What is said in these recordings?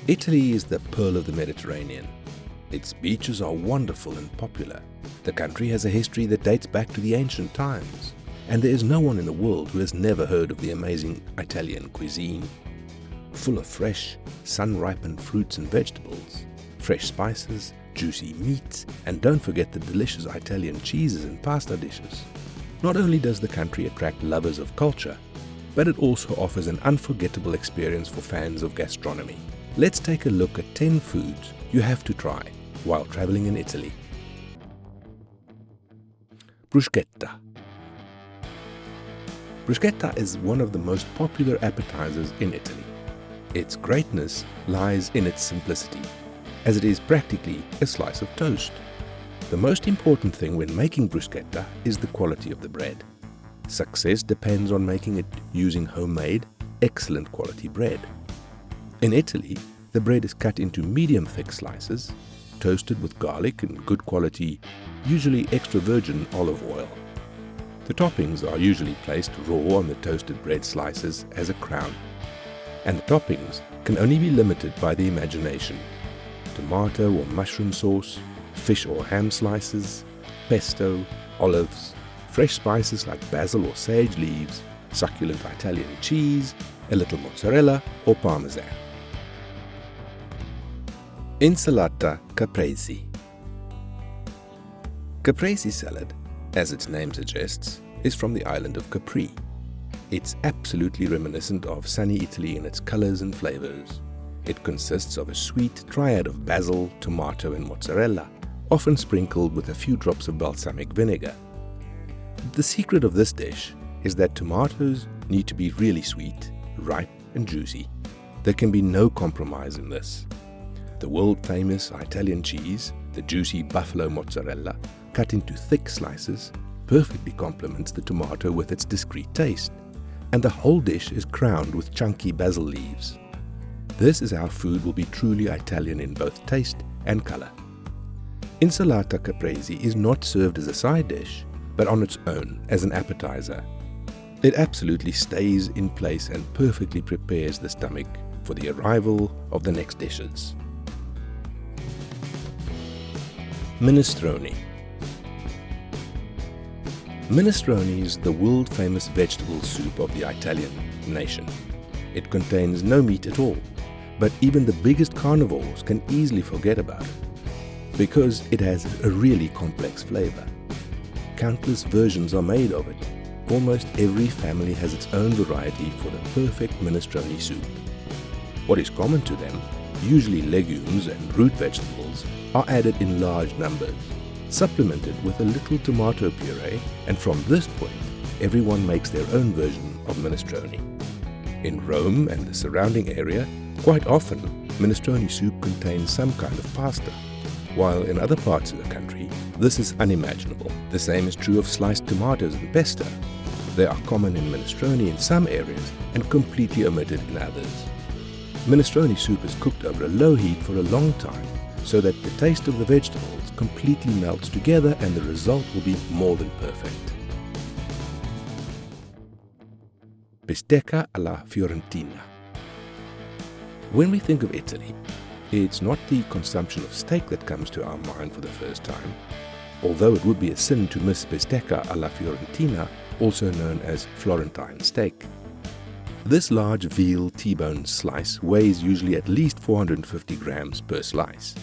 Italy is the pearl of the Mediterranean. Its beaches are wonderful and popular. The country has a history that dates back to the ancient times. And there is no one in the world who has never heard of the amazing Italian cuisine. Full of fresh, sun-ripened fruits and vegetables, fresh spices, juicy meats, and don't forget the delicious Italian cheeses and pasta dishes. Not only does the country attract lovers of culture, but it also offers an unforgettable experience for fans of gastronomy. Let's take a look at 10 foods you have to try while traveling in Italy. Bruschetta. Bruschetta is one of the most popular appetizers in Italy. Its greatness lies in its simplicity, as it is practically a slice of toast. The most important thing when making bruschetta is the quality of the bread. Success depends on making it using homemade, excellent quality bread. In Italy, the bread is cut into medium thick slices, toasted with garlic and good quality, usually extra virgin olive oil. The toppings are usually placed raw on the toasted bread slices as a crown. And the toppings can only be limited by the imagination. Tomato or mushroom sauce, fish or ham slices, pesto, olives, fresh spices like basil or sage leaves, succulent Italian cheese, a little mozzarella or parmesan. Insalata Caprese. Caprese salad, as its name suggests, is from the island of Capri. It's absolutely reminiscent of sunny Italy in its colors and flavors. It consists of a sweet triad of basil, tomato and mozzarella, often sprinkled with a few drops of balsamic vinegar. The secret of this dish is that tomatoes need to be really sweet, ripe and juicy. There can be no compromise in this. The world-famous Italian cheese, the juicy buffalo mozzarella, cut into thick slices, perfectly complements the tomato with its discreet taste, and the whole dish is crowned with chunky basil leaves. This is how food will be truly Italian in both taste and color. Insalata Caprese is not served as a side dish, but on its own as an appetizer. It absolutely stays in place and perfectly prepares the stomach for the arrival of the next dishes. Minestrone. Minestrone is the world-famous vegetable soup of the Italian nation. It contains no meat at all, but even the biggest carnivores can easily forget about it, because it has a really complex flavor. Countless versions are made of it. Almost every family has its own variety for the perfect minestrone soup. What is common to them, usually legumes and root vegetables, are added in large numbers, supplemented with a little tomato puree, and from this point, everyone makes their own version of minestrone. In Rome and the surrounding area, quite often, minestrone soup contains some kind of pasta, while in other parts of the country, this is unimaginable. The same is true of sliced tomatoes and pesto. They are common in minestrone in some areas and completely omitted in others. Minestrone soup is cooked over a low heat for a long time, so that the taste of the vegetables completely melts together and the result will be more than perfect. Bistecca alla Fiorentina. When we think of Italy, it's not the consumption of steak that comes to our mind for the first time, although it would be a sin to miss bistecca alla Fiorentina, also known as Florentine steak. This large veal T-bone slice weighs usually at least 450 grams per slice.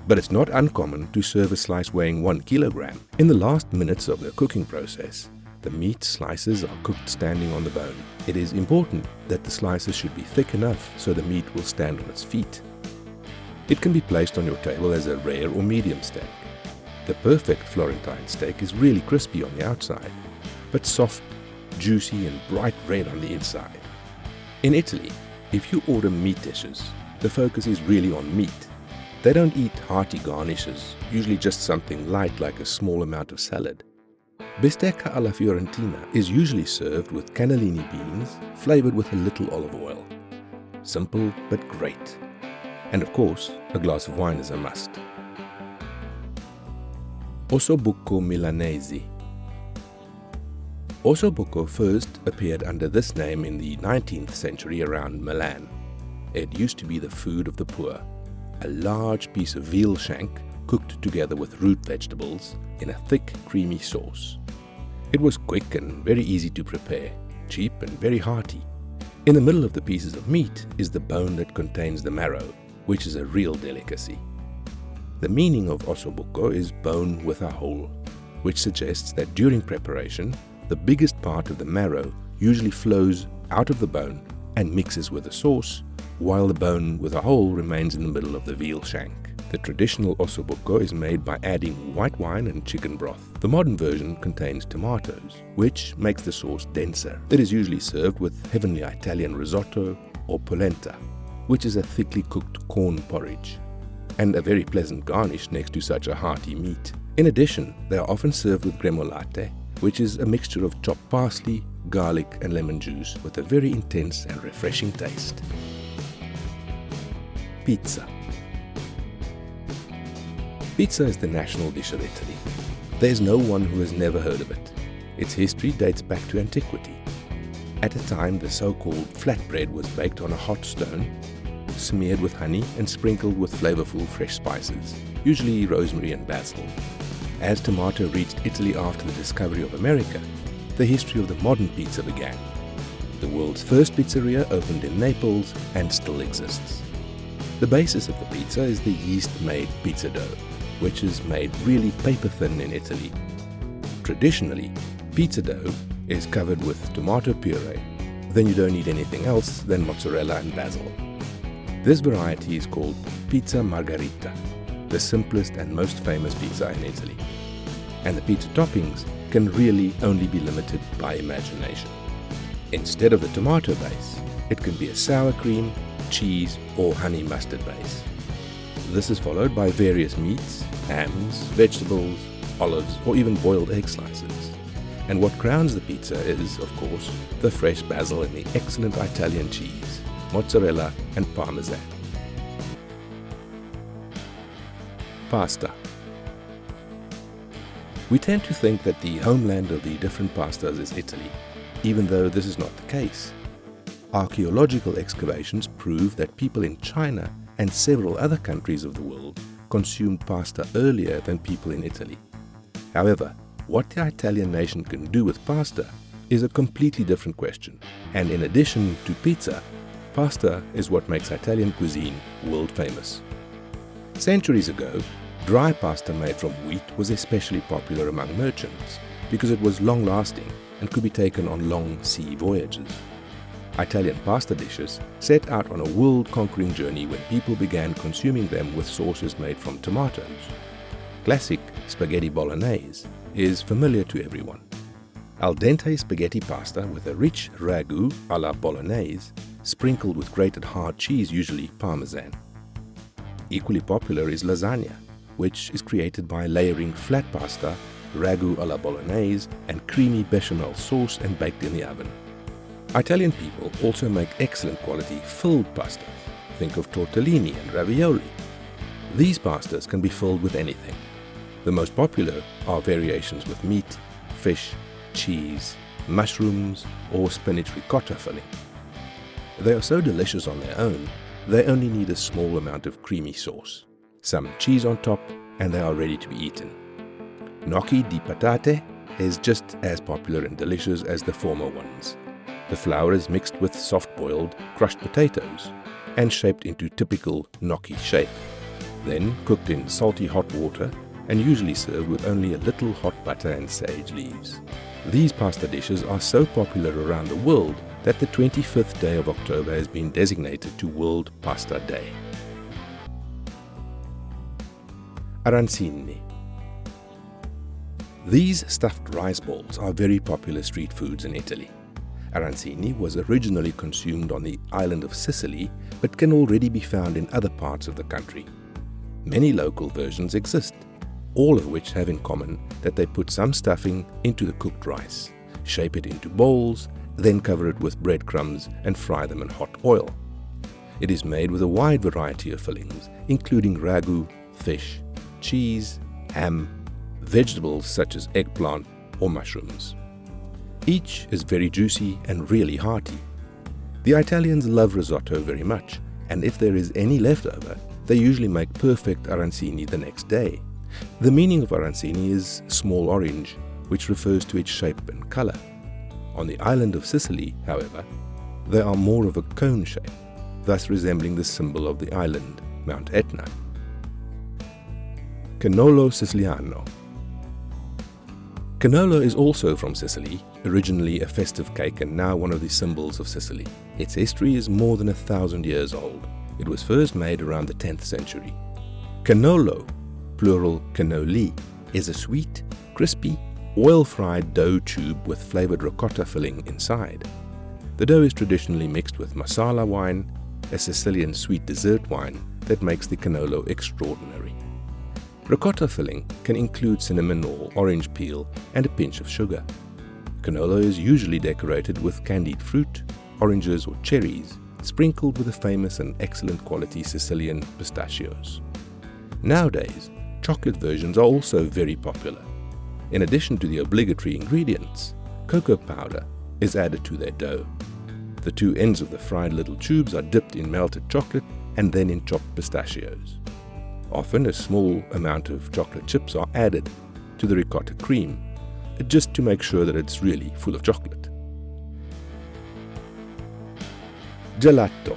But it's not uncommon to serve a slice weighing 1 kilogram. In the last minutes of the cooking process, the meat slices are cooked standing on the bone. It is important that the slices should be thick enough so the meat will stand on its feet. It can be placed on your table as a rare or medium steak. The perfect Florentine steak is really crispy on the outside, but soft, juicy and bright red on the inside. In Italy, if you order meat dishes, the focus is really on meat. They don't eat hearty garnishes, usually just something light like a small amount of salad. Bistecca alla Fiorentina is usually served with cannellini beans, flavored with a little olive oil. Simple but great. And of course, a glass of wine is a must. Ossobuco Milanese. Ossobuco first appeared under this name in the 19th century around Milan. it used to be the food of the poor. A large piece of veal shank cooked together with root vegetables in a thick, creamy sauce. It was quick and very easy to prepare, cheap and very hearty. In the middle of the pieces of meat is the bone that contains the marrow, which is a real delicacy. The meaning of ossobuco is bone with a hole, which suggests that during preparation, the biggest part of the marrow usually flows out of the bone and mixes with the sauce, while the bone with a hole remains in the middle of the veal shank. The traditional ossobuco is made by adding white wine and chicken broth. The modern version contains tomatoes, which makes the sauce denser. It is usually served with heavenly Italian risotto or polenta, which is a thickly cooked corn porridge, and a very pleasant garnish next to such a hearty meat. In addition, they are often served with gremolate, which is a mixture of chopped parsley, garlic and lemon juice with a very intense and refreshing taste. Pizza. Pizza is the national dish of Italy. There is no one who has never heard of it. Its history dates back to antiquity. At a time, the so-called flatbread was baked on a hot stone, smeared with honey and sprinkled with flavorful fresh spices, usually rosemary and basil. As tomato reached Italy after the discovery of America, the history of the modern pizza began. The world's first pizzeria opened in Naples and still exists. The basis of the pizza is the yeast-made pizza dough, which is made really paper-thin in Italy. Traditionally, pizza dough is covered with tomato puree. Then you don't need anything else than mozzarella and basil. This variety is called pizza margherita, the simplest and most famous pizza in Italy. And the pizza toppings can really only be limited by imagination. Instead of the tomato base, it can be a sour cream, cheese or honey mustard base. This is followed by various meats, hams, vegetables, olives or even boiled egg slices. And what crowns the pizza is, of course, the fresh basil and the excellent Italian cheese, mozzarella and parmesan. Pasta. We tend to think that the homeland of the different pastas is Italy, even though this is not the case. Archaeological excavations prove that people in China and several other countries of the world consumed pasta earlier than people in Italy. However, what the Italian nation can do with pasta is a completely different question. And in addition to pizza, pasta is what makes Italian cuisine world famous. Centuries ago, dry pasta made from wheat was especially popular among merchants because it was long-lasting and could be taken on long sea voyages. Italian pasta dishes set out on a world-conquering journey when people began consuming them with sauces made from tomatoes. Classic spaghetti bolognese is familiar to everyone. Al dente spaghetti pasta with a rich ragu alla bolognese sprinkled with grated hard cheese, usually parmesan. Equally popular is lasagna, which is created by layering flat pasta, ragu alla bolognese and creamy bechamel sauce and baked in the oven. Italian people also make excellent quality filled pastas. Think of tortellini and ravioli. These pastas can be filled with anything. The most popular are variations with meat, fish, cheese, mushrooms or spinach ricotta filling. They are so delicious on their own, they only need a small amount of creamy sauce, some cheese on top, and they are ready to be eaten. Gnocchi di patate is just as popular and delicious as the former ones. The flour is mixed with soft-boiled, crushed potatoes and shaped into typical gnocchi shape, then cooked in salty hot water and usually served with only a little hot butter and sage leaves. These pasta dishes are so popular around the world that the 25th day of October has been designated to World Pasta Day. Arancini. These stuffed rice balls are very popular street foods in Italy. Arancini was originally consumed on the island of Sicily, but can already be found in other parts of the country. Many local versions exist, all of which have in common that they put some stuffing into the cooked rice, shape it into balls, then cover it with breadcrumbs and fry them in hot oil. It is made with a wide variety of fillings, including ragu, fish, cheese, ham, vegetables such as eggplant or mushrooms. Each is very juicy and really hearty. The Italians love risotto very much, and if there is any left over, they usually make perfect arancini the next day. The meaning of arancini is small orange, which refers to its shape and color. On the island of Sicily, however, they are more of a cone shape, thus resembling the symbol of the island, Mount Etna. Cannolo Siciliano. Cannolo is also from Sicily, originally a festive cake and now one of the symbols of Sicily. Its history is more than 1,000 years old. It was first made around the 10th century. Cannolo, plural cannoli, is a sweet, crispy, oil-fried dough tube with flavored ricotta filling inside. The dough is traditionally mixed with masala wine, a Sicilian sweet dessert wine that makes the cannolo extraordinary. Ricotta filling can include cinnamon or orange peel and a pinch of sugar. Cannolo is usually decorated with candied fruit, oranges or cherries, sprinkled with the famous and excellent quality Sicilian pistachios. Nowadays, chocolate versions are also very popular. In addition to the obligatory ingredients, cocoa powder is added to their dough. The two ends of the fried little tubes are dipped in melted chocolate and then in chopped pistachios. Often a small amount of chocolate chips are added to the ricotta cream, just to make sure that it's really full of chocolate. Gelato.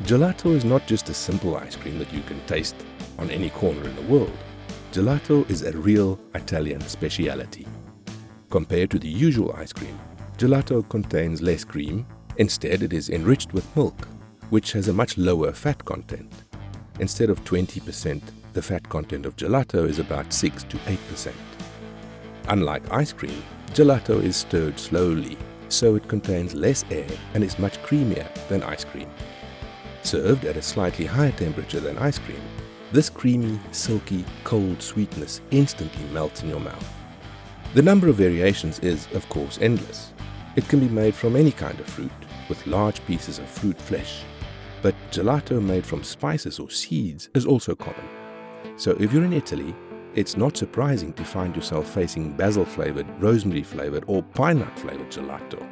Gelato is not just a simple ice cream that you can taste on any corner in the world. Gelato is a real Italian speciality. Compared to the usual ice cream, gelato contains less cream. Instead, it is enriched with milk, which has a much lower fat content. Instead of 20%, the fat content of gelato is about 6 to 8%. Unlike ice cream, gelato is stirred slowly, so it contains less air and is much creamier than ice cream. Served at a slightly higher temperature than ice cream, this creamy, silky, cold sweetness instantly melts in your mouth. The number of variations is, of course, endless. It can be made from any kind of fruit, with large pieces of fruit flesh. But gelato made from spices or seeds is also common. So if you're in Italy, it's not surprising to find yourself facing basil-flavored, rosemary-flavored or pine nut-flavored gelato.